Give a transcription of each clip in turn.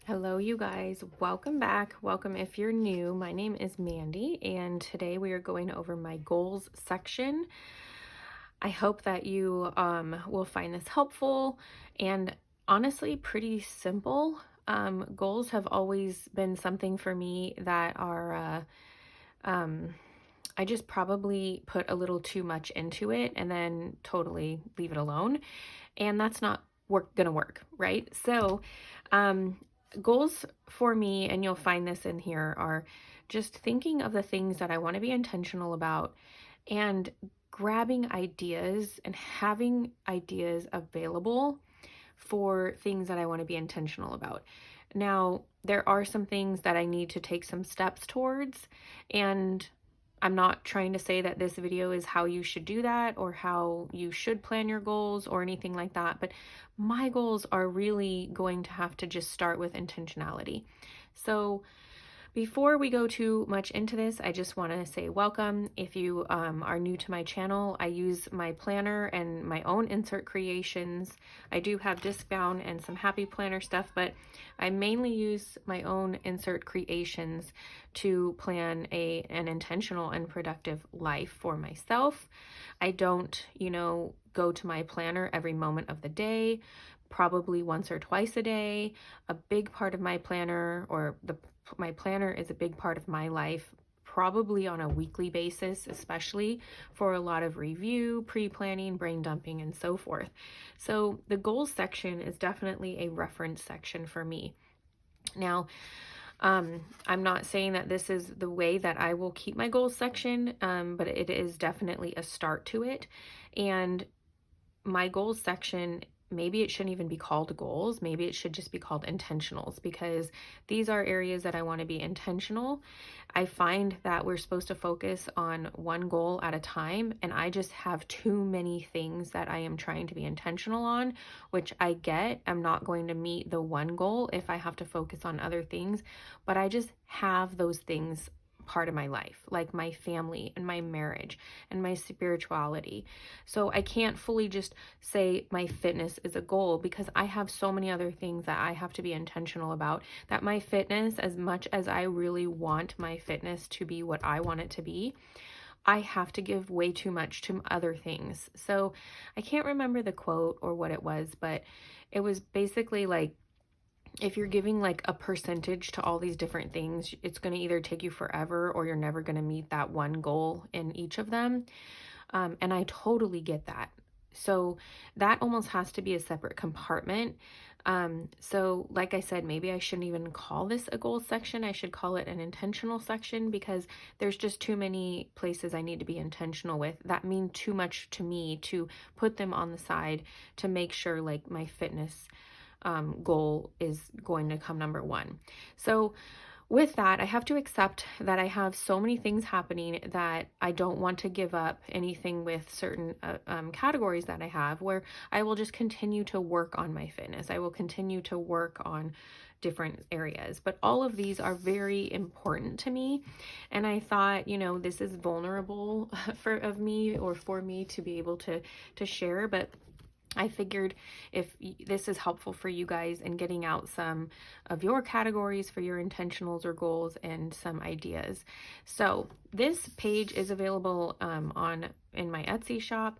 Hello, you guys. Welcome back. Welcome if you're new. My name is Mandy, and today we are going over my goals section. I hope that you will find this helpful and honestly pretty simple. Goals have always been something for me that are, I just probably put a little too much into it and then totally leave it alone. And that's not gonna work, right? So, goals for me, and you'll find this in here, are just thinking of the things that I want to be intentional about and grabbing ideas and having ideas available for things that I want to be intentional about. Now, there are some things that I need to take some steps towards, and I'm not trying to say that this video is how you should do that or how you should plan your goals or anything like that, but my goals are really going to have to just start with intentionality. So, before we go too much into this, I just want to say welcome. If you are new to my channel, I use my planner and my own insert creations. I do have disc bound and some happy planner stuff, but I mainly use my own insert creations to plan an intentional and productive life for myself. I don't, go to my planner every moment of the day, probably once or twice a day. A big part of my planner, or my planner is a big part of my life, probably on a weekly basis, especially for a lot of review, pre-planning, brain dumping, and so forth. So the goals section is definitely a reference section for me. Now, I'm not saying that this is the way that I will keep my goals section, but it is definitely a start to it. And my goals section, maybe it shouldn't even be called goals. Maybe it should just be called intentionals, because these are areas that I want to be intentional. I find that we're supposed to focus on one goal at a time, and I just have too many things that I am trying to be intentional on, which I get. I'm not going to meet the one goal if I have to focus on other things, but I just have those things part of my life, like my family and my marriage and my spirituality. So I can't fully just say my fitness is a goal, because I have so many other things that I have to be intentional about. That my fitness, as much as I really want my fitness to be what I want it to be, I have to give way too much to other things. So I can't remember the quote or what it was, but it was basically like, if you're giving like a percentage to all these different things, it's going to either take you forever or you're never going to meet that one goal in each of them. And I totally get that. So that almost has to be a separate compartment. So like I said, maybe I shouldn't even call this a goal section. I should call it an intentional section, because there's just too many places I need to be intentional with that mean too much to me to put them on the side to make sure like my fitness goal is going to come number one. So with that, I have to accept that I have so many things happening that I don't want to give up anything with certain categories that I have, where I will just continue to work on my fitness. I will continue to work on different areas, but all of these are very important to me. And I thought, this is vulnerable for me to be able to share, but I figured if this is helpful for you guys in getting out some of your categories for your intentionals or goals and some ideas. So this page is available in my Etsy shop.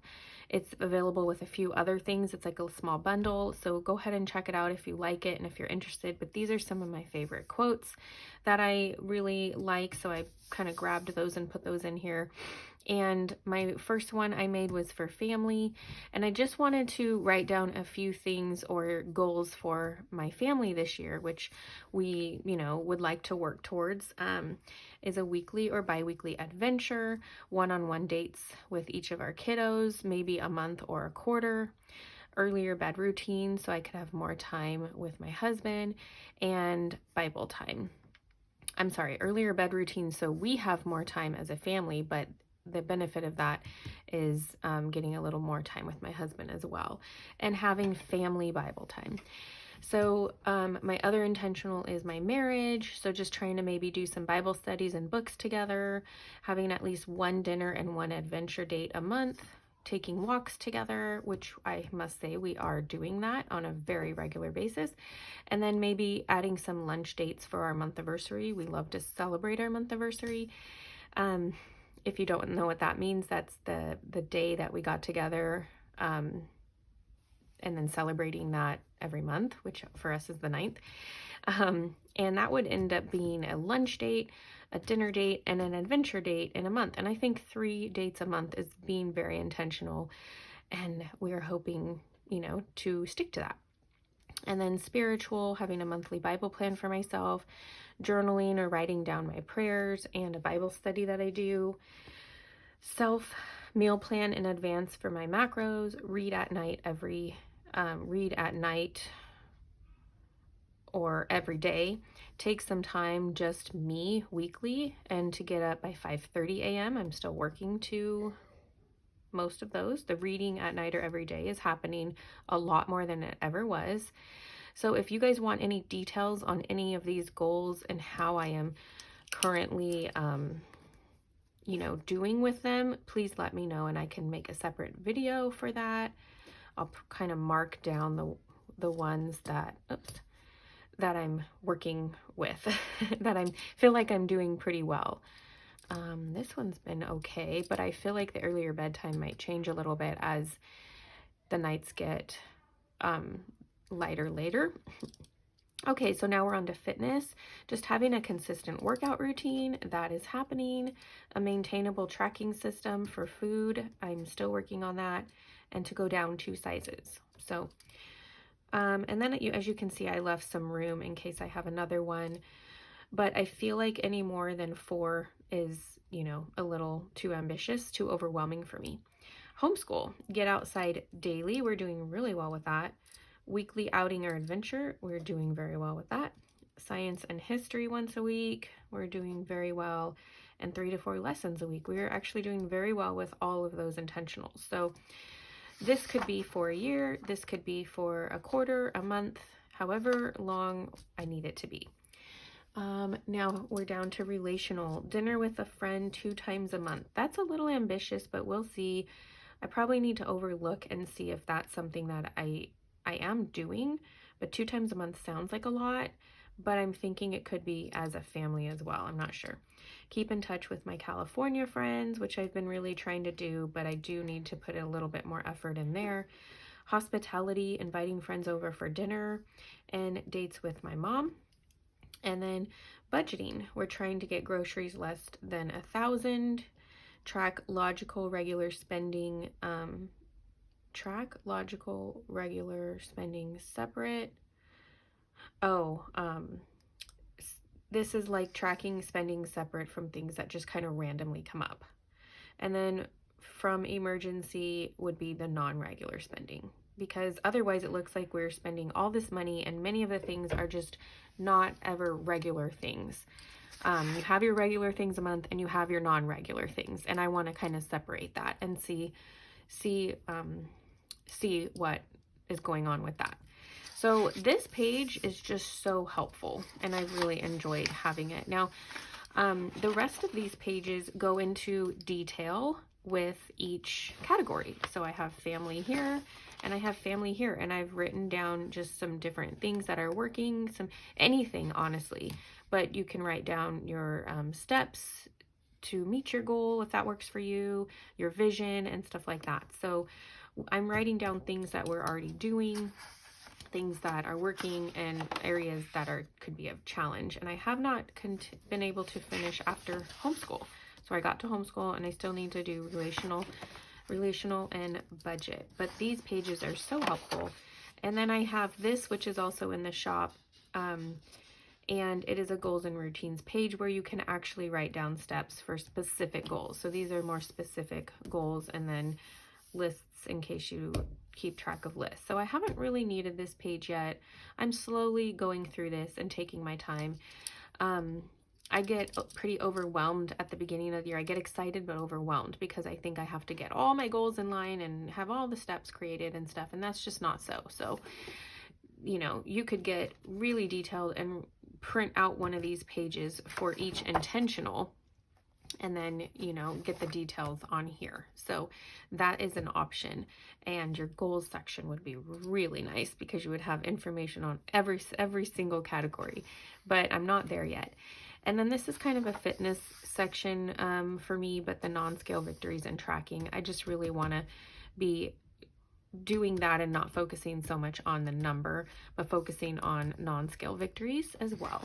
It's available with a few other things. It's like a small bundle. So go ahead and check it out if you like it and if you're interested. But these are some of my favorite quotes that I really like. So I kind of grabbed those and put those in here. And my first one I made was for family, and I just wanted to write down a few things or goals for my family this year, which we, would like to work towards. Is a weekly or bi-weekly adventure, one-on-one dates with each of our kiddos, maybe a month or a quarter, earlier bed routine so I could have more time with my husband, and Bible time. I'm sorry, earlier bed routine so we have more time as a family, but the benefit of that is getting a little more time with my husband as well, and having family Bible time. So my other intentional is my marriage. So just trying to maybe do some Bible studies and books together, having at least one dinner and one adventure date a month, taking walks together, which I must say we are doing that on a very regular basis. And then maybe adding some lunch dates for our month anniversary. We love to celebrate our month anniversary. If you don't know what that means, that's the day that we got together, and then celebrating that every month, which for us is the 9th. And that would end up being a lunch date, a dinner date, and an adventure date in a month. And I think 3 dates a month is being very intentional, and we're hoping, to stick to that. And then spiritual, having a monthly Bible plan for myself, journaling or writing down my prayers, and a Bible study that I do. Self meal plan in advance for my macros, read at night or every day. Take some time, just me, weekly, and to get up by 5:30 a.m. I'm still working to most of those. The reading at night or every day is happening a lot more than it ever was. So if you guys want any details on any of these goals and how I am currently, doing with them, please let me know and I can make a separate video for that. I'll kind of mark down the ones that I'm working with, that I feel like I'm doing pretty well. This one's been okay, but I feel like the earlier bedtime might change a little bit as the nights get lighter later. Okay, so now we're on to fitness. Just having a consistent workout routine, that is happening. A maintainable tracking system for food, I'm still working on that. And to go down 2 sizes. So, and then as you can see, I left some room in case I have another one. But I feel like any more than 4 is, a little too ambitious, too overwhelming for me. Homeschool, get outside daily. We're doing really well with that. Weekly outing or adventure, we're doing very well with that. Science and history once a week, we're doing very well. And 3 to 4 lessons a week. We're actually doing very well with all of those intentionals. So this could be for a year, this could be for a quarter, a month, however long I need it to be. Now we're down to relational. Dinner with a friend 2 times a month. That's a little ambitious, but we'll see. I probably need to overlook and see if that's something that I am doing, but 2 times a month sounds like a lot, but I'm thinking it could be as a family as well. I'm not sure. Keep in touch with my California friends, which I've been really trying to do, but I do need to put a little bit more effort in there. Hospitality, inviting friends over for dinner, and dates with my mom. And then budgeting. We're trying to get groceries less than 1,000. Track logical regular spending separate. This is like tracking spending separate from things that just kind of randomly come up. And then from emergency would be the non-regular spending, because otherwise it looks like we're spending all this money and many of the things are just not ever regular things. You have your regular things a month and you have your non-regular things, and I want to kind of separate that and see what is going on with that. So this page is just so helpful and I've really enjoyed having it. Now, the rest of these pages go into detail with each category. So I have family here and I have family here, and I've written down just some different things that are working, anything honestly, but you can write down your steps to meet your goal if that works for you, your vision and stuff like that. So I'm writing down things that we're already doing, things that are working, and areas that could be a challenge. And I have not been able to finish after homeschool. So I got to homeschool and I still need to do relational and budget. But these pages are so helpful. And then I have this, which is also in the shop. And it is a goals and routines page where you can actually write down steps for specific goals. So these are more specific goals, and then lists in case you keep track of lists. So I haven't really needed this page yet. I'm slowly going through this and taking my time. I get pretty overwhelmed at the beginning of the year. I get excited but overwhelmed because I think I have to get all my goals in line and have all the steps created and stuff, and that's just not so. So, you could get really detailed and print out one of these pages for each intentional and then, you know, get the details on here. So that is an option. And your goals section would be really nice because you would have information on every single category, but I'm not there yet. And then this is kind of a fitness section for me, but the non-scale victories and tracking, I just really want to be doing that and not focusing so much on the number, but focusing on non-scale victories as well.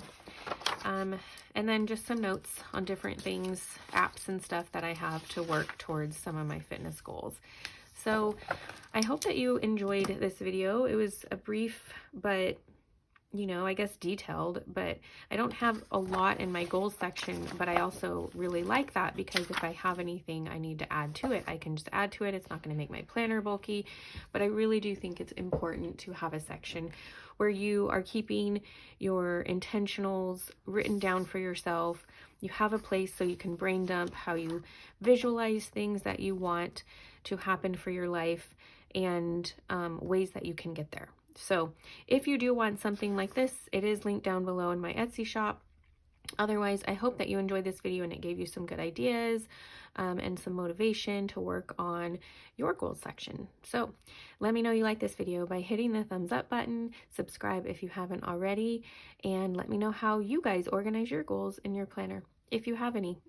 And then just some notes on different things, apps and stuff that I have to work towards some of my fitness goals. So I hope that you enjoyed this video. It was a brief, but you know, I guess detailed, but I don't have a lot in my goals section, but I also really like that because if I have anything I need to add to it, I can just add to it. It's not going to make my planner bulky, but I really do think it's important to have a section where you are keeping your intentionals written down for yourself. You have a place so you can brain dump how you visualize things that you want to happen for your life and ways that you can get there. So if you do want something like this, it is linked down below in my Etsy shop. Otherwise, I hope that you enjoyed this video and it gave you some good ideas and some motivation to work on your goals section. So let me know you like this video by hitting the thumbs up button, subscribe if you haven't already, and let me know how you guys organize your goals in your planner, if you have any.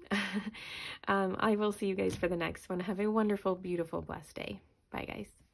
I will see you guys for the next one. Have a wonderful, beautiful, blessed day. Bye, guys.